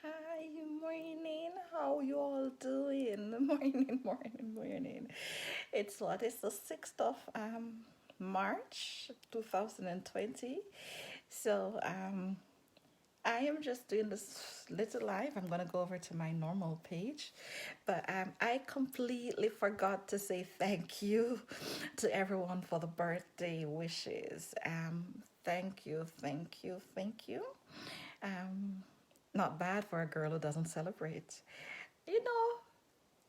Hi, morning. How you all doing? Morning. It's what? It's the 6th of March 2020. So I am just doing this little live. I'm gonna go over to my normal page, but I completely forgot to say thank you to everyone for the birthday wishes. Thank you. Um, Not bad for a girl who doesn't celebrate. You know,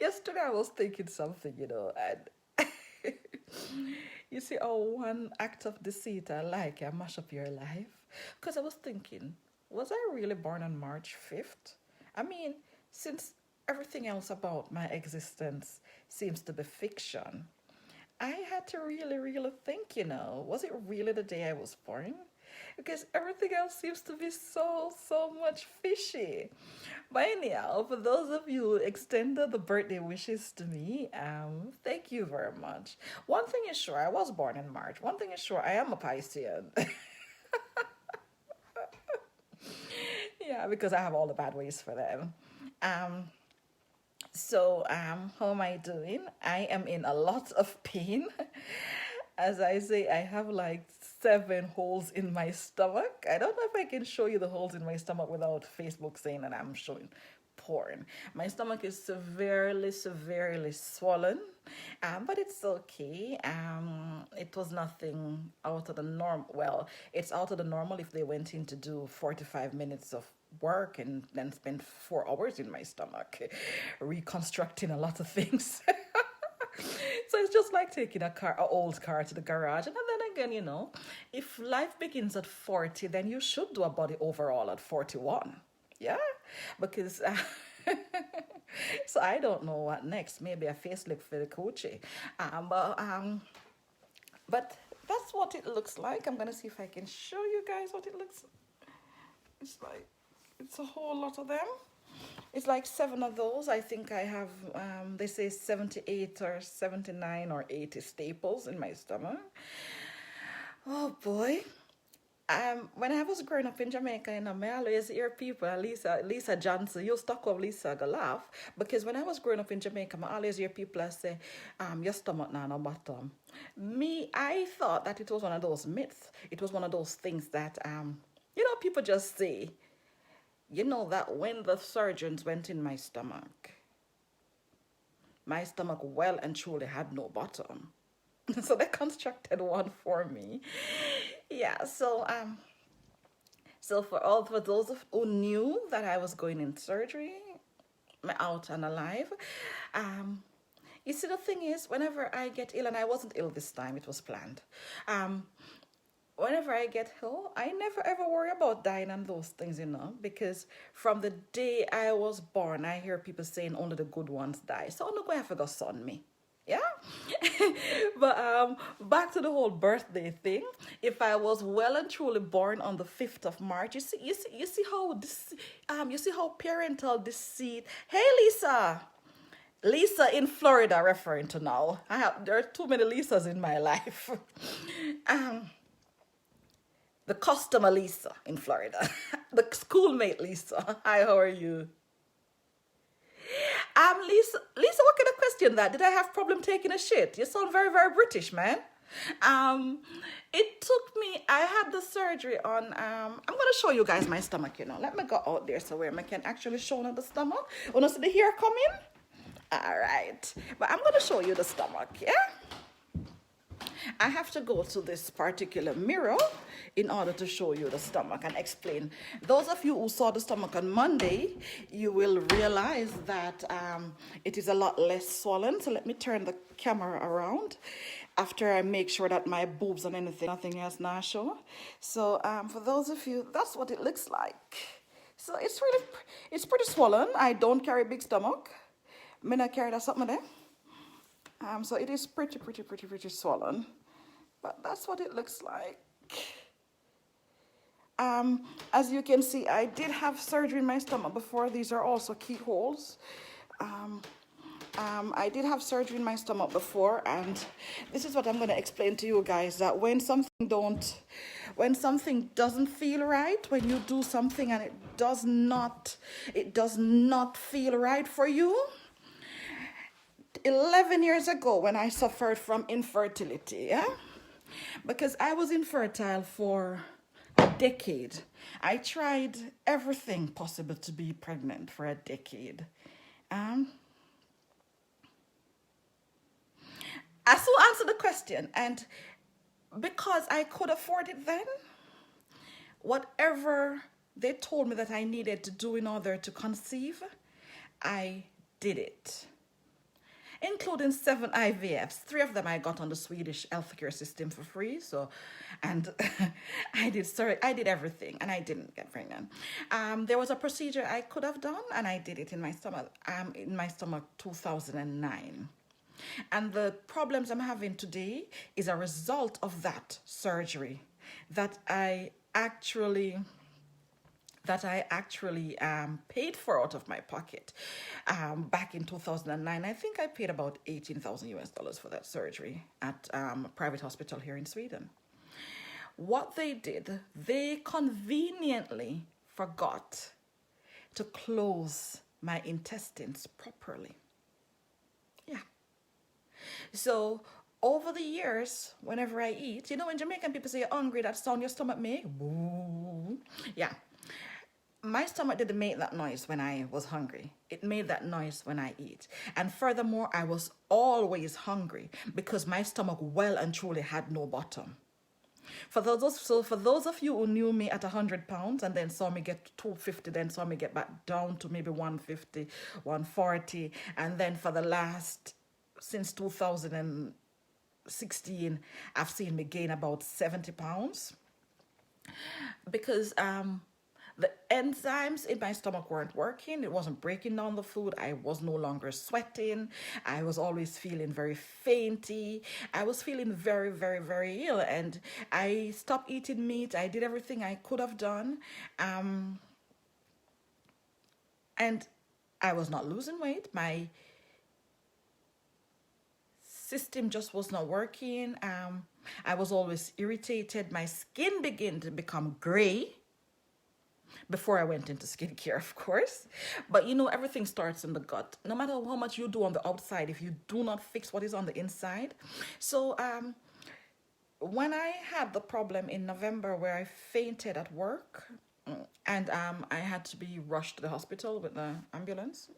yesterday I was thinking something, and you see, oh, one act of deceit I like, I mash up your life. Because I was thinking, was I really born on March 5th? I mean, since everything else about my existence seems to be fiction, I had to really think, was it really the day I was born? Because everything else seems to be so much fishy. But anyhow, for those of you who extended the birthday wishes to me, thank you very much. One thing is sure, I was born in March. One thing is sure, I am a Piscean. Yeah, because I have all the bad ways for them. Um, how am I doing? I am in a lot of pain. As I say, I have like 7 holes in my stomach. I don't know if I can show you the holes in my stomach without Facebook saying that I'm showing porn. My stomach is severely swollen, but it's okay. It was nothing out of the norm. Well, it's out of the normal if they went in to do 45 minutes of work and then spend 4 hours in my stomach reconstructing a lot of things. So it's just like taking an old car to the garage. And then again, if life begins at 40, then you should do a body overhaul at 41. Yeah, because so I don't know what next. Maybe a facelift for the coochie. But that's what it looks like. I'm gonna see if I can show you guys what it looks. It's like it's a whole lot of them. It's like 7 of those. I think I have, they say 78 or 79 or 80 staples in my stomach. Oh boy. When I was growing up in Jamaica, I always hear people, Lisa Johnson, you stuck up Lisa, go laugh. Because when I was growing up in Jamaica, I always hear people say, your stomach now no bottom. Me, I thought that it was one of those myths. It was one of those things that, people just say. You know that when the surgeons went in my stomach well and truly had no bottom. So they constructed one for me. Yeah, so for those who knew that I was going in surgery, out and alive, um, you see the thing is, whenever I get ill, and I wasn't ill this time, it was planned. Um, Whenever I get ill, I never ever worry about dying and those things, because from the day I was born, I hear people saying only the good ones die. So I'm not going to have to go son me. Yeah. But back to the whole birthday thing. If I was well and truly born on the 5th of March, you see how this you see how parental deceit. Hey Lisa. Lisa in Florida referring to now. There are too many Lisas in my life. um the customer Lisa in Florida, the schoolmate Lisa. Hi, how are you? Lisa, what kind of question that? Did I have problem taking a shit? You sound very British, man. Um, it took me. I had the surgery on. I'm gonna show you guys my stomach. Let me go out there so where I can actually show you the stomach. Wanna see the hair coming? All right, but I'm gonna show you the stomach. Yeah. I have to go to this particular mirror in order to show you the stomach and explain. Those of you who saw the stomach on Monday, you will realize that it is a lot less swollen. So let me turn the camera around after I make sure that my boobs and nothing else now show. So for those of you, that's what it looks like. So it's pretty swollen. I don't carry a big stomach. I not carry that something there. So it is pretty swollen, but that's what it looks like. As you can see, I did have surgery in my stomach before. These are also keyholes. I did have surgery in my stomach before, and this is what I'm going to explain to you guys, that when something doesn't feel right, when you do something and it does not feel right for you. 11 years ago, when I suffered from infertility, yeah, because I was infertile for a decade. I tried everything possible to be pregnant for a decade. I still answer the question, and because I could afford it then, whatever they told me that I needed to do in order to conceive, I did it, including 7 IVFs. 3 of them I got on the Swedish healthcare system for free. So, and I did everything, and I didn't get pregnant. There was a procedure I could have done, and I did it in my stomach. 2009. And the problems I'm having today is a result of that surgery that I actually paid for out of my pocket. Back in 2009, I think I paid about $18,000 for that surgery at a private hospital here in Sweden. What they did, they conveniently forgot to close my intestines properly. Yeah. So over the years, whenever I eat, you know, when Jamaican people say you're hungry, that sound your stomach make? Boo. Yeah. My stomach didn't make that noise when I was hungry. It made that noise when I eat. And furthermore, I was always hungry because my stomach well and truly had no bottom. For those of you who knew me at 100 pounds and then saw me get to 250, then saw me get back down to maybe 150, 140, and then since 2016, I've seen me gain about 70 pounds because the enzymes in my stomach weren't working. It wasn't breaking down the food. I was no longer sweating. I was always feeling very fainty. I was feeling very, very, very ill. And I stopped eating meat. I did everything I could have done. And I was not losing weight. My system just was not working. I was always irritated. My skin began to become gray. Before I went into skincare, of course. But you know, everything starts in the gut. No matter how much you do on the outside, if you do not fix what is on the inside. So when I had the problem in November where I fainted at work and I had to be rushed to the hospital with the ambulance,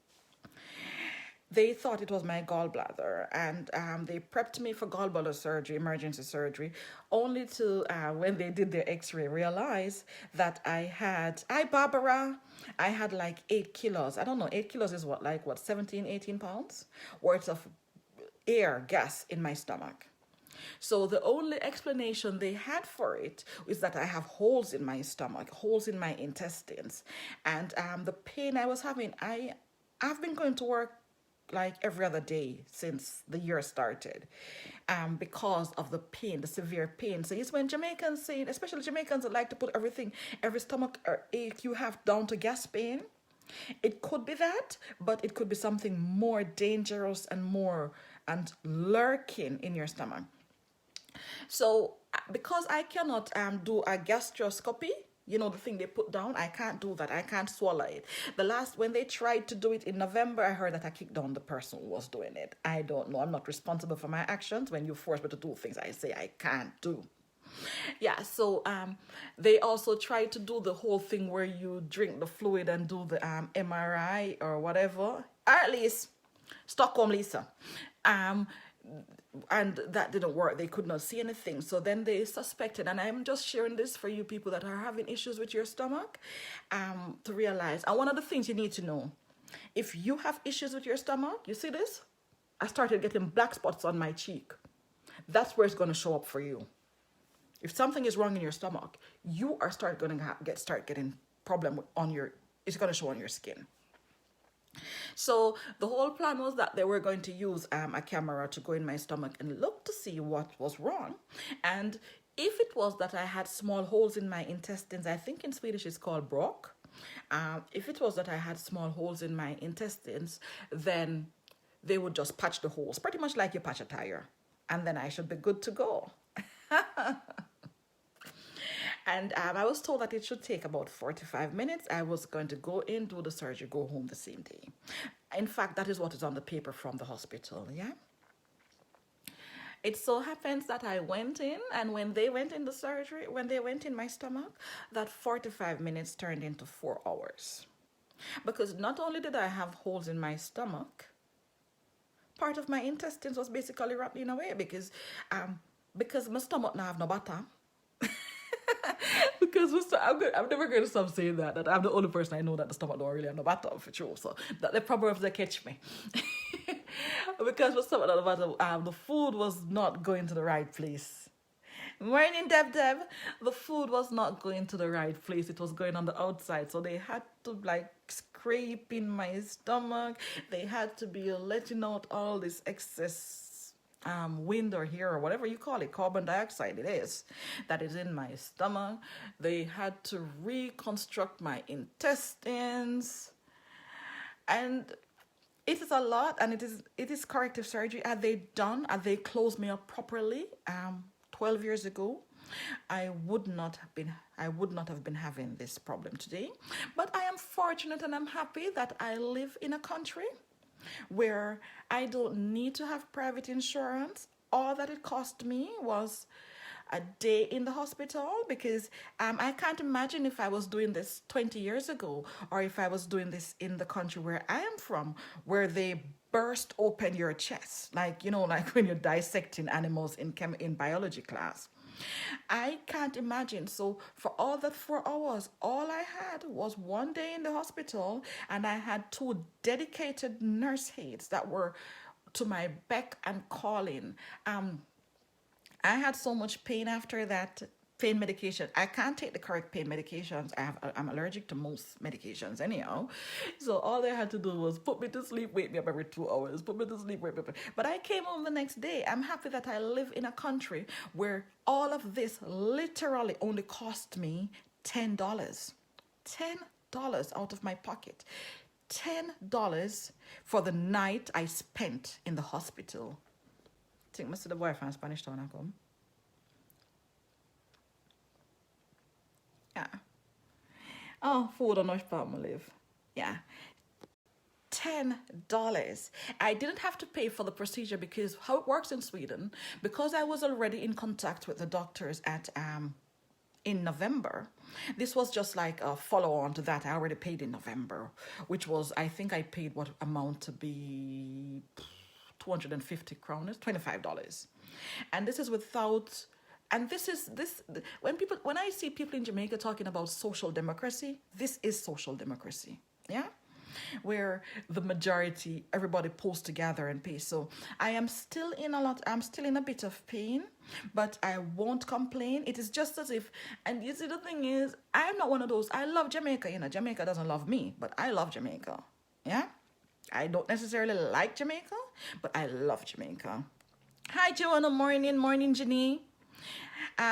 they thought it was my gallbladder, and they prepped me for gallbladder surgery, emergency surgery, only to, when they did their x-ray, realize that I had like 8 kilos. I don't know, 8 kilos is what, 17, 18 pounds worth of gas in my stomach. So the only explanation they had for it is that I have holes in my stomach, holes in my intestines. And the pain I was having, I've been going to work like every other day since the year started, because of the pain, the severe pain. So it's when Jamaicans say, especially Jamaicans that like to put every stomach ache you have down to gas pain. It could be that, but it could be something more dangerous and lurking in your stomach. So because I cannot do a gastroscopy, you know, the thing they put down, I can't do that. I can't swallow it. When they tried to do it in November, I heard that I kicked down the person who was doing it. I don't know. I'm not responsible for my actions. When you force me to do things I say I can't do. Yeah, so they also tried to do the whole thing where you drink the fluid and do the MRI or whatever. Or at least Stockholm Lisa. And that didn't work. They could not see anything. So then they suspected, and I'm just sharing this for you people that are having issues with your stomach, to realize. And one of the things you need to know, if you have issues with your stomach, you see this? I started getting black spots on my cheek. That's where it's going to show up for you. If something is wrong in your stomach, you are start getting problem it's going to show on your skin. So the whole plan was that they were going to use a camera to go in my stomach and look to see what was wrong. And if it was that I had small holes in my intestines, I think in Swedish it's called brock. If it was that I had small holes in my intestines, then they would just patch the holes, pretty much like you patch a tire. And then I should be good to go. And I was told that it should take about 45 minutes. I was going to go in, do the surgery, go home the same day. In fact, that is what is on the paper from the hospital, yeah? It so happens that I went in, and when they went in the surgery, when they went in my stomach, that 45 minutes turned into 4 hours. Because not only did I have holes in my stomach, part of my intestines was basically rattling away because my stomach now have no butter. Because I'm never going to stop saying that I'm the only person I know that the stomach don't really have no butter for sure. So that the proverbs they catch me. Because my stomach don't have no butter, the food was not going to the right place. Morning, Deb. The food was not going to the right place. It was going on the outside. So they had to like scrape in my stomach. They had to be letting out all this excess wind or air or whatever you call it, carbon dioxide it is, that is in my stomach. They had to reconstruct my intestines. And it is a lot, and it is corrective surgery. Had they closed me up properly 12 years ago, I would not have been having this problem today. But I am fortunate and I'm happy that I live in a country where I don't need to have private insurance. All that it cost me was a day in the hospital, because I can't imagine if I was doing this 20 years ago, or if I was doing this in the country where I am from, where they burst open your chest, like when you're dissecting animals in biology class. I can't imagine. So for all that 4 hours, all I had was 1 day in the hospital, and I had 2 dedicated nurse aides that were to my beck and calling. I had so much pain after that. Pain medication. I can't take the correct pain medications. I'm allergic to most medications anyhow. So all they had to do was put me to sleep, wake me up every 2 hours, put me to sleep, wake me up. But I came home the next day. I'm happy that I live in a country where all of this literally only cost me $10. $10 out of my pocket. $10 for the night I spent in the hospital. I think Mr. the boy from Spanish Town I come. Yeah. Oh, food on which part I live. Yeah. $10. I didn't have to pay for the procedure because how it works in Sweden, because I was already in contact with the doctors in November. This was just like a follow-on to that. I already paid in November, which was, I think I paid what amount to be 250 kronor, $25. And this is without, and this when I see people in Jamaica talking about social democracy, this is social democracy. Yeah. Where the majority, everybody pulls together and pays. So I'm still in a bit of pain, but I won't complain. It is just as if, and you see the thing is, I'm not one of those, I love Jamaica, Jamaica doesn't love me, but I love Jamaica. Yeah. I don't necessarily like Jamaica, but I love Jamaica. Hi, Joanna. Morning, Jenny.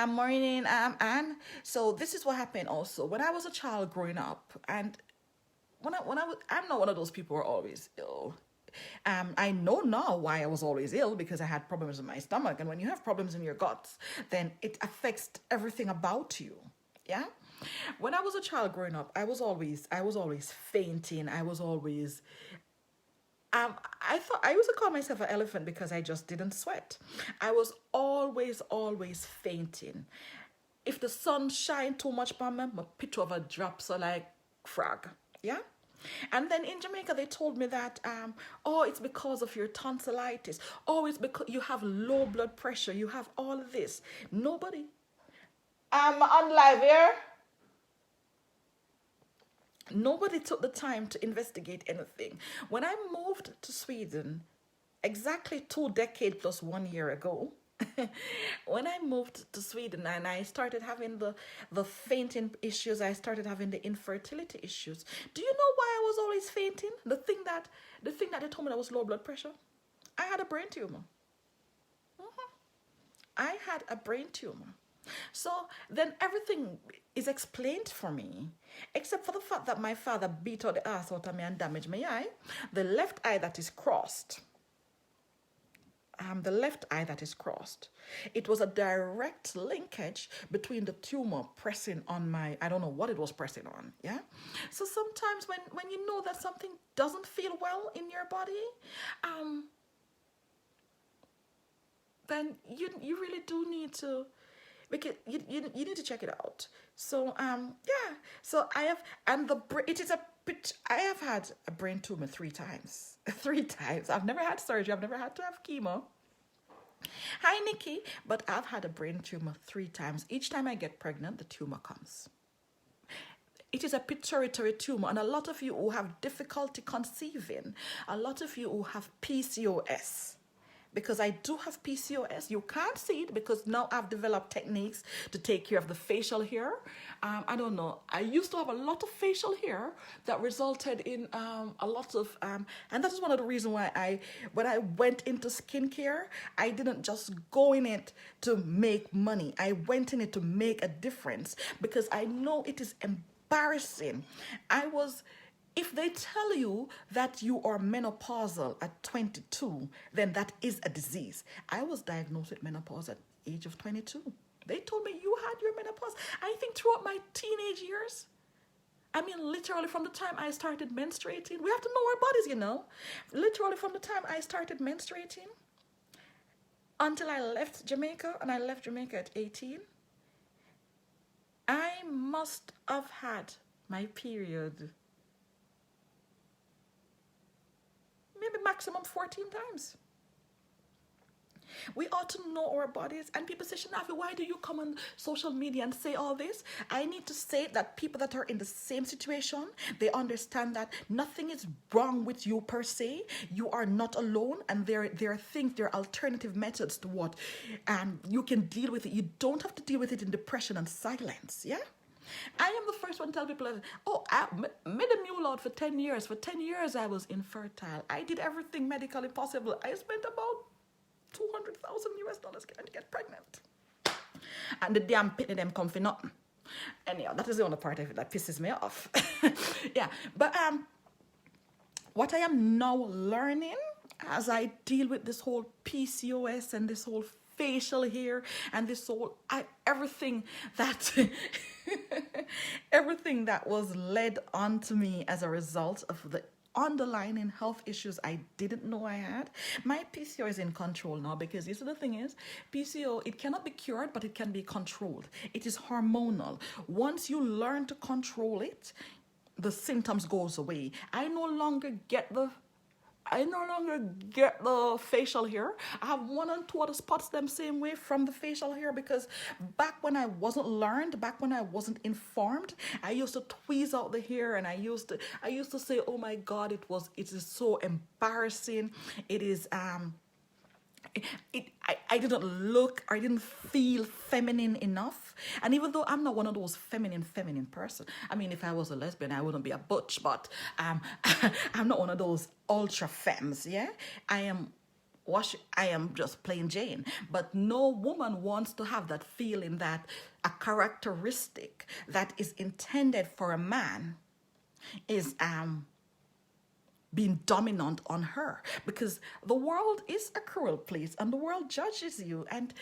Morning, Anne. So this is what happened also. When I was a child growing up, and I'm not one of those people who are always ill. I know now why I was always ill, because I had problems in my stomach. And when you have problems in your guts, then it affects everything about you. Yeah. When I was a child growing up, I was always fainting. I was always, I used to call myself an elephant because I just didn't sweat. I was always fainting. If the sun shined too much on me, my picture of a drop, so like frog. Yeah. And then in Jamaica, they told me that, it's because of your tonsillitis. Oh, it's because you have low blood pressure. You have all of this. Nobody. I'm on live here. Nobody took the time to investigate anything. When I moved to Sweden, exactly 2 decades plus 1 year ago, when I moved to Sweden and I started having the fainting issues, I started having the infertility issues. Do you know why I was always fainting? The thing that they told me that was low blood pressure. I had a brain tumor. I had a brain tumor. So then everything is explained for me, except for the fact that my father beat out the ass out of me and damaged my eye. The left eye that is crossed, the left eye that is crossed. It was a direct linkage between the tumor pressing on my, I don't know what it was pressing on, yeah? So sometimes when you know that something doesn't feel well in your body, then you really do need to, because you need to check it out. So yeah, so I have, and it is a bit, I have had a brain tumor 3 times. 3 times. I've never had surgery. I've never had to have chemo. Hi, Nikki. But I've had a brain tumor 3 times. Each time I get pregnant, the tumor comes. It is a pituitary tumor, and a lot of you who have difficulty conceiving, a lot of you who have PCOS, because I do have PCOS. You can't see it because now I've developed techniques to take care of the facial hair. I don't know. I used to have a lot of facial hair that resulted in a lot of, and that is one of the reasons why when I went into skincare, I didn't just go in it to make money. I went in it to make a difference because I know it is embarrassing. If they tell you that you are menopausal at 22, then that is a disease. I was diagnosed with menopause at the age of 22. They told me you had your menopause. I think throughout my teenage years, I mean, literally from the time I started menstruating, we have to know our bodies, you know. Literally from the time I started menstruating until I left Jamaica, and I left Jamaica at 18, I must have had my period maybe maximum 14 times. We ought to know our bodies. And people say, Shanafi, why do you come on social media and say all this? I need to say that people that are in the same situation, they understand that nothing is wrong with you per se. You are not alone, and there are things, there are alternative methods to what you can deal with it. You don't have to deal with it in depression and silence, yeah? I am the first one to tell people, I made a mule out for 10 years. For 10 years, I was infertile. I did everything medically possible. I spent about $200,000 to get pregnant. And the damn pitney them come for nothing. Anyhow, that is the only part of it that pisses me off. Yeah, but what I am now learning as I deal with this whole PCOS and this whole facial hair and this whole everything that everything that was led onto me as a result of the underlying health issues I didn't know I had. My PCO is in control now, because you see, the thing is, PCO, it cannot be cured, but it can be controlled. It is hormonal. Once you learn to control it, the symptoms goes away. I no longer get the facial hair. I have 1 and 2 other spots them same way from the facial hair, because back when I wasn't learned, back when I wasn't informed, I used to tweeze out the hair, and I used to say, oh my God, it is so embarrassing. It is I didn't look, I didn't feel feminine enough. And even though I'm not one of those feminine person, I mean, if I was a lesbian, I wouldn't be a butch, but I'm not one of those ultra femmes, yeah? I am just plain Jane. But no woman wants to have that feeling that a characteristic that is intended for a man is being dominant on her, because the world is a cruel place and the world judges you. And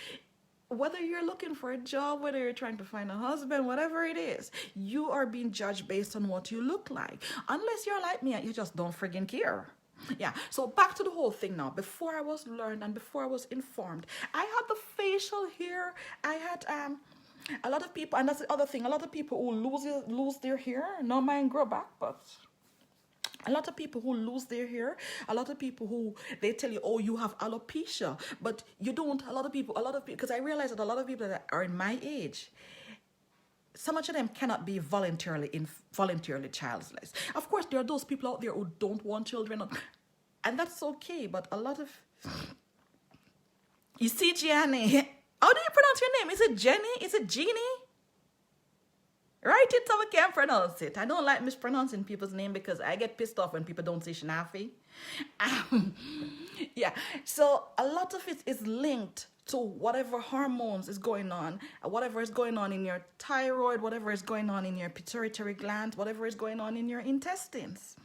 whether you're looking for a job, whether you're trying to find a husband, whatever it is, you are being judged based on what you look like. Unless you're like me and you just don't friggin' care. Yeah, so back to the whole thing now. Before I was learned and before I was informed, I had the facial hair. I had a lot of people, and that's the other thing, a lot of people who lose their hair, no mind grow back, but a lot of people who lose their hair, a lot of people who, they tell you, oh, you have alopecia, but you don't. A lot of people, because I realize that a lot of people that are in my age, so much of them cannot be voluntarily childless. Of course, there are those people out there who don't want children, and that's okay, but a lot of, you see, Gianni, how do you pronounce your name? Is it Jenny? Is it Jeannie? Write it so I can't pronounce it. I don't like mispronouncing people's name because I get pissed off when people don't say Shanafi. Yeah, so a lot of it is linked to whatever hormones is going on, whatever is going on in your thyroid, whatever is going on in your pituitary gland, whatever is going on in your intestines.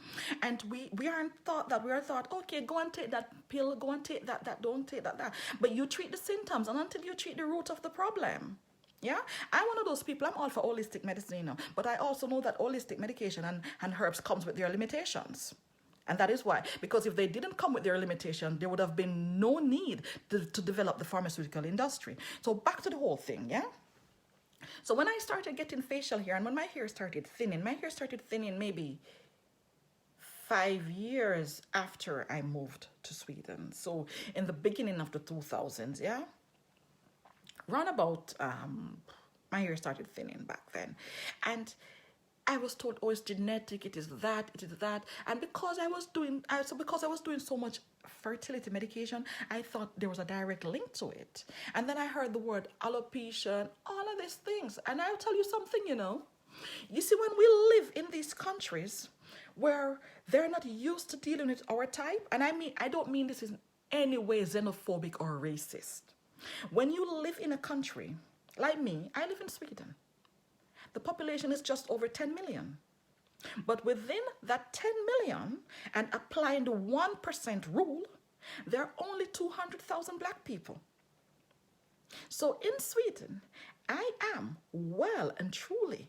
And we aren't thought that. We are thought, okay, go and take that pill, go and take that, don't take that. But you treat the symptoms, and until you treat the root of the problem. Yeah, I'm one of those people. I'm all for holistic medicine, you know, but I also know that holistic medication and herbs comes with their limitations. And that is why, because if they didn't come with their limitation, there would have been no need to develop the pharmaceutical industry. So back to the whole thing, yeah? So when I started getting facial hair, and when my hair started thinning maybe 5 years after I moved to Sweden. So in the beginning of the 2000s, yeah? Round about, my hair started thinning back then. And I was told, oh, it's genetic, it is that. And because I was doing so much fertility medication, I thought there was a direct link to it. And then I heard the word alopecia and all of these things. And I'll tell you something, you know. You see, when we live in these countries where they're not used to dealing with our type, and I don't mean this in any way xenophobic or racist. When you live in a country, like me, I live in Sweden. The population is just over 10 million. But within that 10 million, and applying the 1% rule, there are only 200,000 black people. So in Sweden, I am well and truly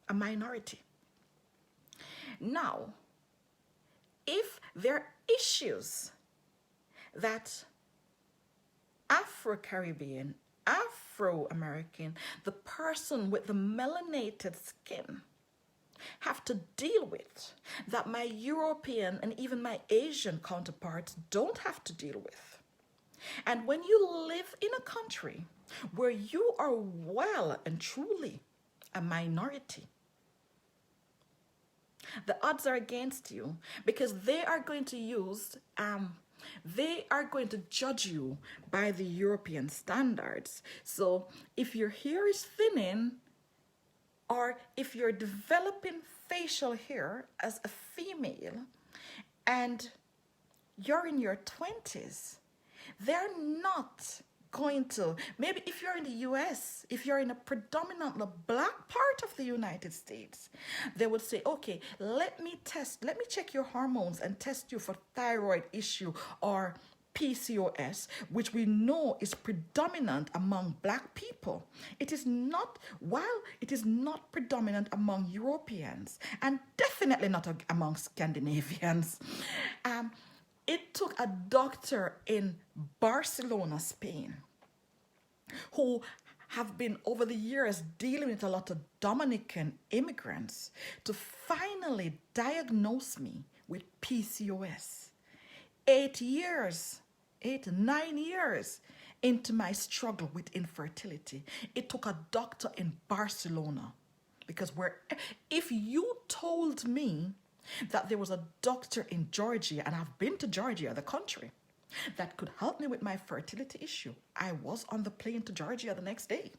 a minority. Now, if there are issues that Afro-Caribbean, Afro-American, the person with the melanated skin have to deal with, that my European and even my Asian counterparts don't have to deal with. And when you live in a country where you are well and truly a minority, the odds are against you, because they are going to judge you by the European standards. So if your hair is thinning, or if you're developing facial hair as a female and you're in your 20s, they're not going to, maybe if you're in the US, if you're in a predominantly black part of the United States, they would say, okay, let me check your hormones and test you for thyroid issue or PCOS, which we know is predominant among black people. It is not, while it is not predominant among Europeans, and definitely not among Scandinavians. It took a doctor in Barcelona, Spain, who have been over the years dealing with a lot of Dominican immigrants to finally diagnose me with PCOS. 9 years into my struggle with infertility. It took a doctor in Barcelona, because if you told me that there was a doctor in Georgia, and I've been to Georgia, the country, that could help me with my fertility issue, I was on the plane to Georgia the next day,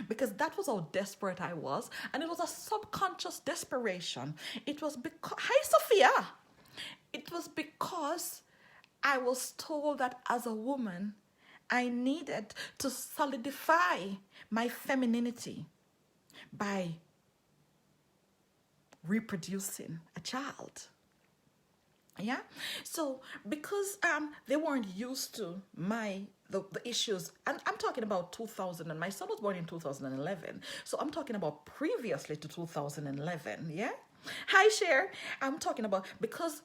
because that was how desperate I was. And it was a subconscious desperation. It was because, hi Sophia, it was because I was told that as a woman, I needed to solidify my femininity by reproducing a child. Yeah, so because they weren't used to the issues, and I'm talking about 2000, and my son was born in 2011, so I'm talking about previously to 2011. Yeah, hi Cher, I'm talking about, because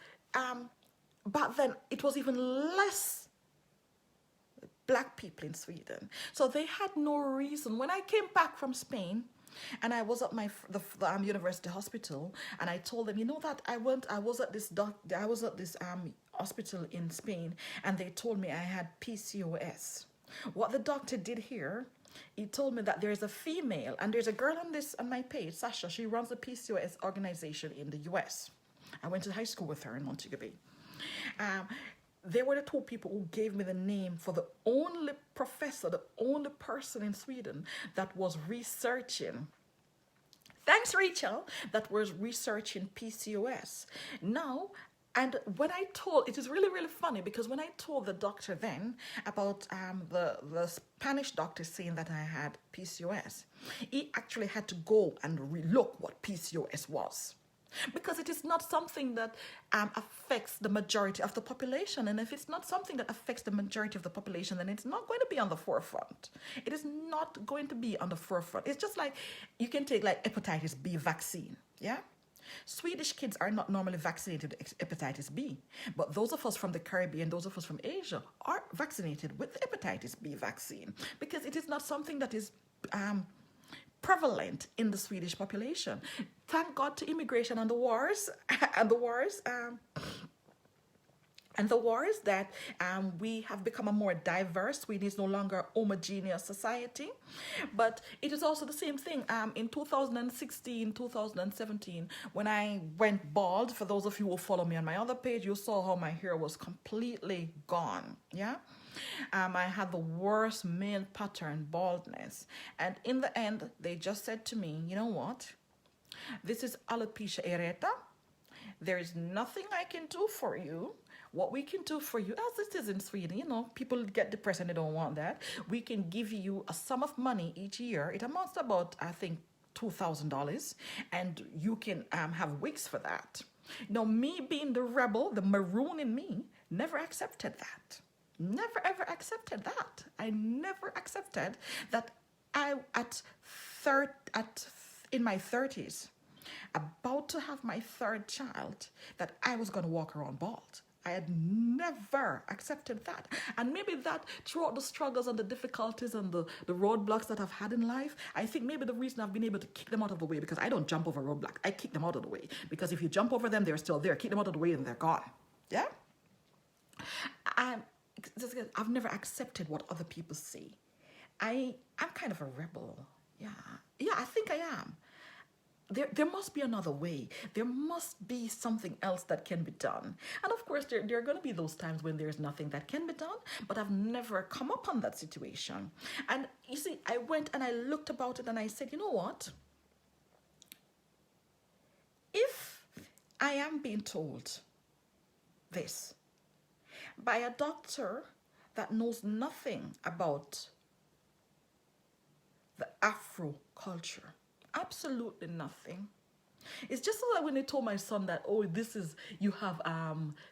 back then it was even less black people in Sweden, so they had no reason. When I came back from Spain, and I was at the university hospital, and I told them, you know, that I was at this hospital in Spain, and they told me I had PCOS. What the doctor did here, he told me that there's a female, and there's a girl on my page, Sasha. She runs the PCOS organization in the US. I went to high school with her in Montego Bay. They were the two people who gave me the name for the only professor, the only person in Sweden that was researching, thanks Rachel, that was researching PCOS. Now, And when I told, it is really, really funny because when I told the doctor then about the Spanish doctor saying that I had PCOS, he actually had to go and relook what PCOS was. Because it is not something that affects the majority of the population. And if it's not something that affects the majority of the population, then it's not going to be on the forefront. It is not going to be on the forefront. It's just like you can take like hepatitis B vaccine, yeah? Swedish kids are not normally vaccinated with hepatitis B, but those of us from the Caribbean, those of us from Asia are vaccinated with the hepatitis B vaccine because it is not something that is prevalent in the Swedish population. Thank God to immigration and the wars and the wars that we have become a more diverse. Sweden is no longer a homogeneous society. But it is also the same thing in 2016, 2017, when I went bald. For those of you who follow me on my other page, you saw how my hair was completely gone. Yeah. I had the worst male pattern baldness. And in the end, they just said to me, you know what? This is alopecia areata. There is nothing I can do for you. What we can do for you, as it is in Sweden, you know, people get depressed and they don't want that. We can give you a sum of money each year. It amounts to about, I think, $2,000. And you can have wigs for that. Now, me being the rebel, the maroon in me, never accepted that. Never ever accepted that. I never accepted that in my 30s, about to have my third child, that I was going to walk around bald. I had never accepted that. And maybe that throughout the struggles and the difficulties and the roadblocks that I've had in life, I think maybe the reason I've been able to kick them out of the way, because I don't jump over roadblocks. I kick them out of the way. Because if you jump over them, they're still there. Kick them out of the way and they're gone. Yeah? I've never accepted what other people say. I'm kind of a rebel. Yeah, I think I am. There must be another way. There must be something else that can be done. And of course, there are going to be those times when there's nothing that can be done, but I've never come upon that situation. And you see, I went and I looked about it and I said, you know what? If I am being told this by a doctor that knows nothing about the Afro culture, absolutely nothing. It's just like when they told my son that, oh, you have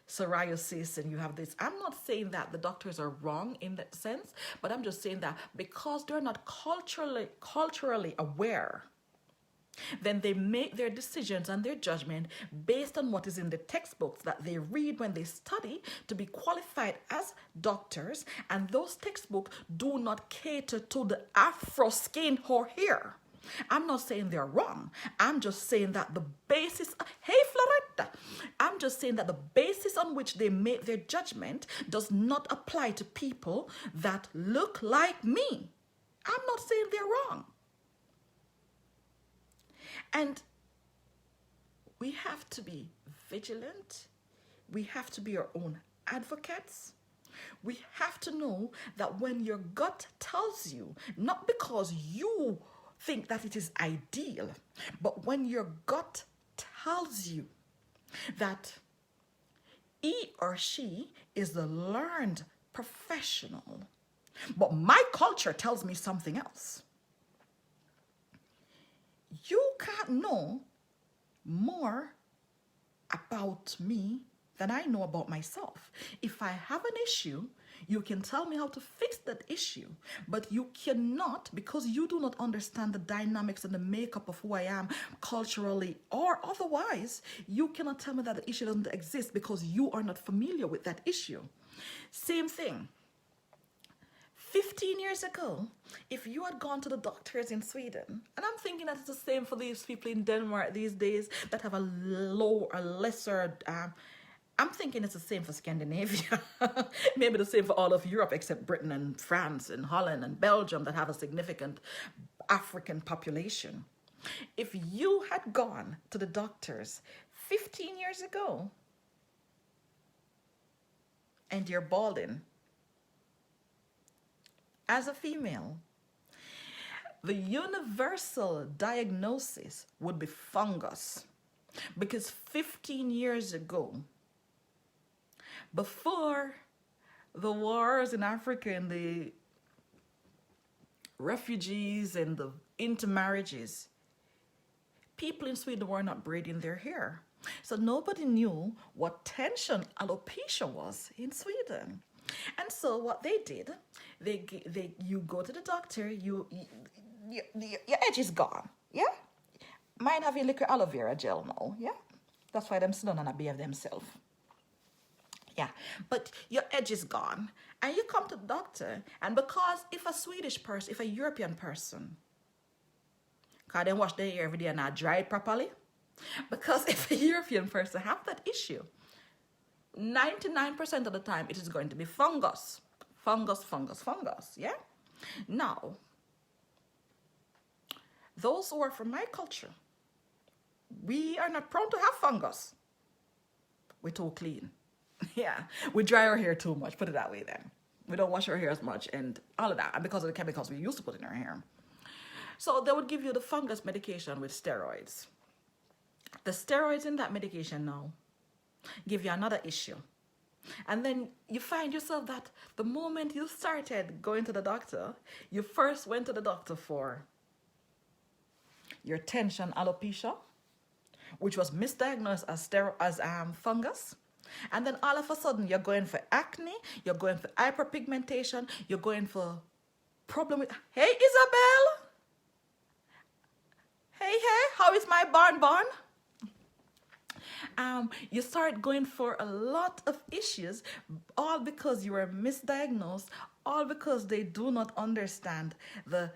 psoriasis and you have this. I'm not saying that the doctors are wrong in that sense, but I'm just saying that because they're not culturally aware, then they make their decisions and their judgment based on what is in the textbooks that they read when they study to be qualified as doctors, and those textbooks do not cater to the Afro skin or hair. I'm not saying they're wrong. I'm just saying that the basis, hey Floretta, I'm just saying that the basis on which they make their judgment does not apply to people that look like me. I'm not saying they're wrong. And we have to be vigilant. We have to be our own advocates. We have to know that when your gut tells you, not because you think that it is ideal, but when your gut tells you that he or she is the learned professional, but my culture tells me something else. You can't know more about me than I know about myself. If I have an issue, you can tell me how to fix that issue, but you cannot, because you do not understand the dynamics and the makeup of who I am culturally or otherwise, you cannot tell me that the issue doesn't exist because you are not familiar with that issue. Same thing. 15 years ago, if you had gone to the doctors in Sweden, and I'm thinking that it's the same for these people in Denmark these days that have a lesser, I'm thinking it's the same for Scandinavia. Maybe the same for all of Europe except Britain and France and Holland and Belgium that have a significant African population. If you had gone to the doctors 15 years ago and you're balding, as a female, the universal diagnosis would be fungus. Because 15 years ago, Before the wars in Africa and the refugees and the intermarriages, people in Sweden were not braiding their hair. So nobody knew what tension alopecia was in Sweden. And so what they did, you go to the doctor, your edge is gone, yeah? Mine have a liquor aloe vera gel now, yeah? That's why them sit down and a behave themselves. Yeah, but your edge is gone. And you come to the doctor, and because if a Swedish person, if a European person, because they wash their hair every day and not dry it properly, because if a European person have that issue, 99% of the time it is going to be fungus. Fungus, fungus, fungus, yeah? Now, those who are from my culture, we are not prone to have fungus. We're too clean. Yeah, we dry our hair too much, put it that way then. We don't wash our hair as much and all of that, and because of the chemicals we used to put in our hair. So they would give you the fungus medication with steroids. The steroids in that medication now give you another issue. And then you find yourself that the moment you started going to the doctor, you first went to the doctor for your tension alopecia, which was misdiagnosed as fungus. And then all of a sudden, you're going for acne, you're going for hyperpigmentation, you're going for problem with... Hey, Isabel! Hey, how is my barn? You start going for a lot of issues, all because you were misdiagnosed, all because they do not understand the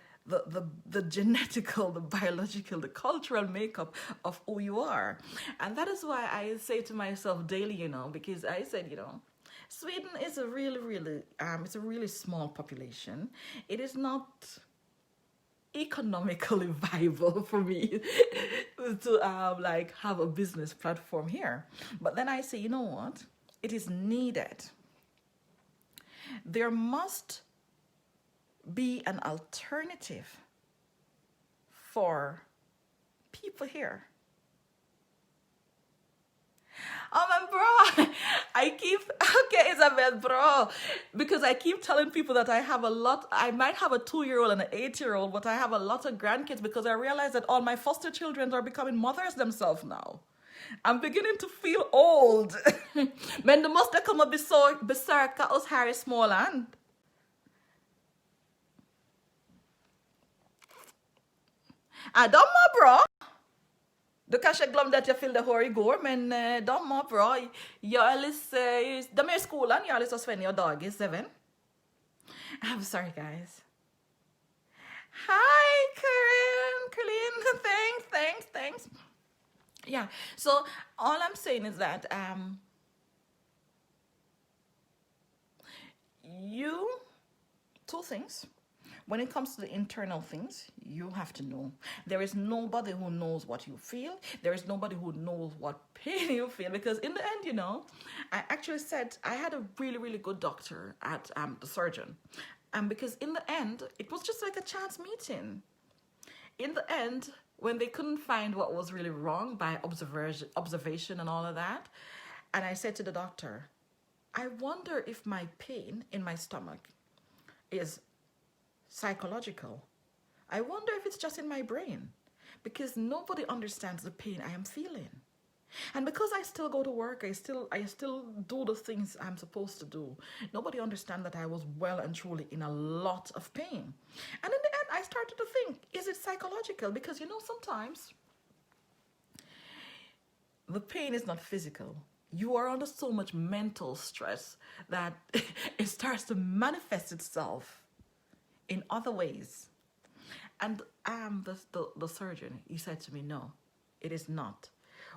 genetical, the biological, the cultural makeup of who you are. And that is why I say to myself daily, because I said, Sweden is a really, it's a really small population. It is not economically viable for me to have a business platform here. But then I say, you know what? It is needed. There must be an alternative for people here. Oh my bro, okay Isabel bro, because I keep telling people that I might have a 2-year-old and an 8-year-old, but I have a lot of grandkids because I realize that all my foster children are becoming mothers themselves now. I'm beginning to feel old. Men, du måste komma och besöka oss här i Småland. De må bra. Du kanske glömde att jag fyllde år igår, men de mår bra. De är i skolan, Alice och Svenny och dagis även. I'm sorry guys. Hi Corinne, thanks. Yeah, so all I'm saying is that two things. When it comes to the internal things, you have to know. There is nobody who knows what you feel. There is nobody who knows what pain you feel. Because in the end, I actually said I had a really, really good doctor at the surgeon. Because in the end, it was just like a chance meeting. In the end, when they couldn't find what was really wrong by observation and all of that, and I said to the doctor, I wonder if my pain in my stomach is psychological. I wonder if it's just in my brain, because nobody understands the pain I am feeling. And because I still go to work, I still do the things I'm supposed to do, nobody understands that I was well and truly in a lot of pain. And in the end, I started to think, is it psychological? Because sometimes the pain is not physical. You are under so much mental stress that it starts to manifest itself in other ways. And the surgeon, he said to me, no, it is not.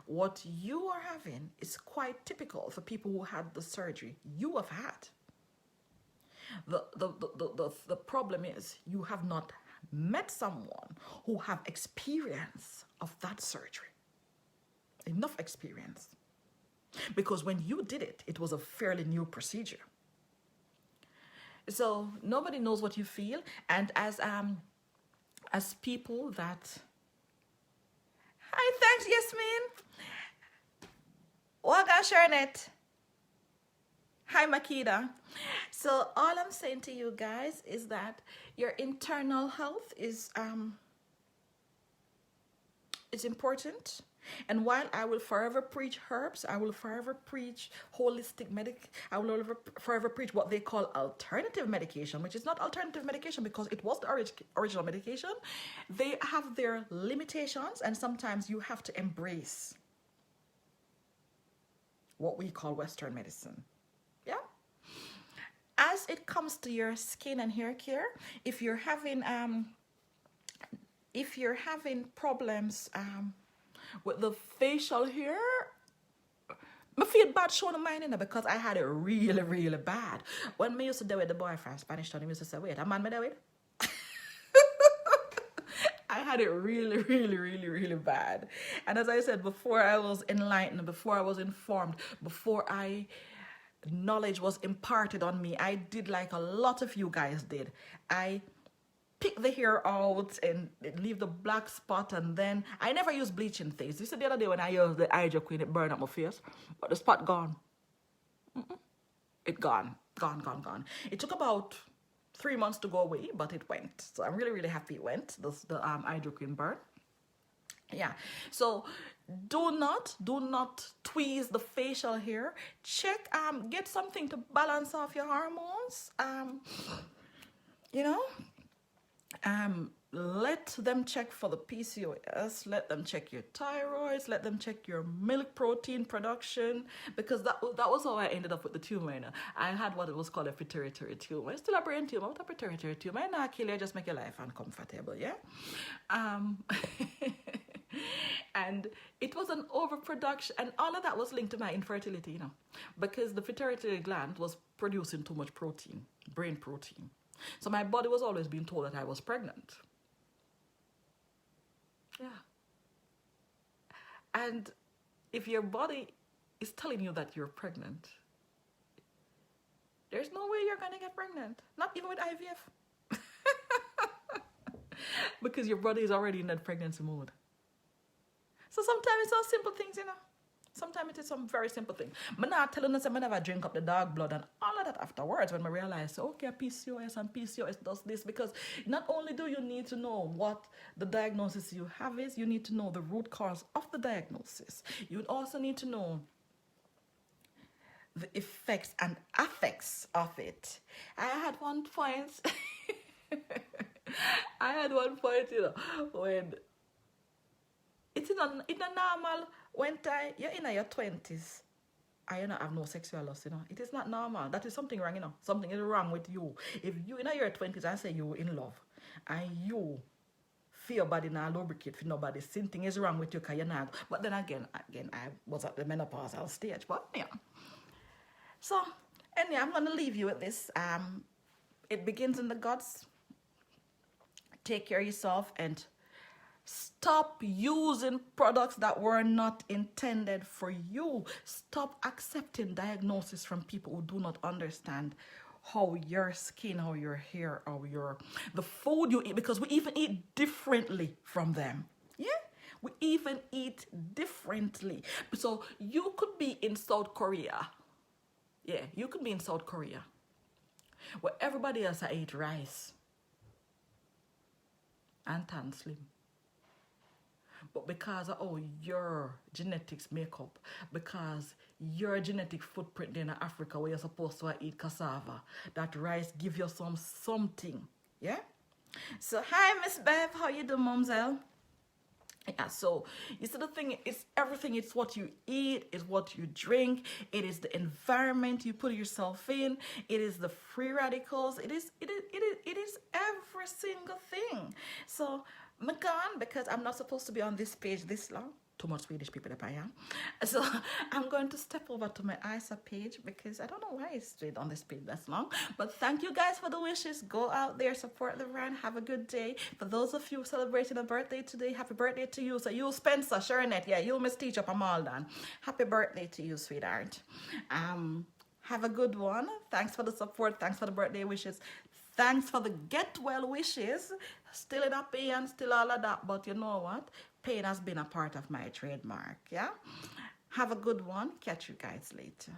What you are having is quite typical for people who had the surgery you have had. The problem is you have not met someone who have experience of that surgery. Enough experience. Because when you did it, it was a fairly new procedure. So nobody knows what you feel, and as people that... Hi, thanks, Yasmin. Waga Sharnet. Hi, Makita. So all I'm saying to you guys is that your internal health is important. And while I will forever preach herbs, I will forever preach holistic I will forever preach what they call alternative medication, which is not alternative medication because it was the original medication. They have their limitations, and sometimes you have to embrace what we call Western medicine. Yeah. As it comes to your skin and hair care, if you're having problems with the facial hair, I feel bad showing mine in there because I had it really, really bad. When me used to do with the boyfriend, Spanish town, he used to say, wait, a man me do it? I had it really, really, really, really bad. And as I said, before I was enlightened, before I was informed, before knowledge was imparted on me, I did like a lot of you guys did. I pick the hair out and leave the black spot, and then I never use bleaching things. You said the other day when I used the Hydro Queen, it burned up my face, but the spot gone. It gone. It took about 3 months to go away, but it went. So I'm really, really happy it went. The Hydro Queen burn. Yeah. So do not tweeze the facial hair. Check, get something to balance off your hormones. Let them check for the PCOS, let them check your thyroids, let them check your milk protein production, because that was how I ended up with the tumor. You know? I had what it was called a pituitary tumor. It's still a brain tumor, but a pituitary tumor. I not kill you, just make your life uncomfortable, yeah? And it was an overproduction, and all of that was linked to my infertility, you know, because the pituitary gland was producing too much protein, brain protein. So my body was always being told that I was pregnant. Yeah. And if your body is telling you that you're pregnant, there's no way you're going to get pregnant. Not even with IVF. Because your body is already in that pregnancy mode. So sometimes it's all simple things, you know. Sometimes it is some very simple thing. I'm not telling us I never drink up the dog blood and all of that afterwards when I realize, okay, PCOS and PCOS does this, because not only do you need to know what the diagnosis you have is, you need to know the root cause of the diagnosis. You also need to know the effects and affects of it. I had one point, you know, when it's in a normal, when you're in your 20s, and you don't have no sexual lust, you know. It is not normal. That is something wrong, you know. Something is wrong with you. If you in your 20s and say you're in love, and you feel your body not lubricate for nobody, something is wrong with you because you're not. But then again, I was at the menopausal stage. But yeah. So, anyway, I'm going to leave you with this. It begins in the guts. Take care of yourself and stop using products that were not intended for you. Stop accepting diagnosis from people who do not understand how your skin, how your hair, how the food you eat, because we even eat differently from them. Yeah? We even eat differently. So you could be in South Korea. Yeah, you could be in South Korea, where everybody else eat rice and tan slim. But because of how your genetics make up, because your genetic footprint in Africa where you're supposed to eat cassava, that rice give you something. Yeah? So hi Miss Bev, how you doing, Momzelle? Yeah, so you see the thing is everything. It's what you eat, it's what you drink, it is the environment you put yourself in, it is the free radicals, it is every single thing. So I'm gone because I'm not supposed to be on this page this long. Too much Swedish people that I am. So I'm going to step over to my ISA page because I don't know why it's straight on this page that's long. But thank you guys for the wishes. Go out there, support the brand. Have a good day. For those of you celebrating a birthday today, happy birthday to you. So you, Spencer, Sharonette, yeah, you Miss Teacher, I'm all done. Happy birthday to you, sweetheart. Have a good one. Thanks for the support. Thanks for the birthday wishes. Thanks for the get well wishes. Still in a pain, still all of that. But you know what? Pain has been a part of my trademark, yeah? Have a good one. Catch you guys later.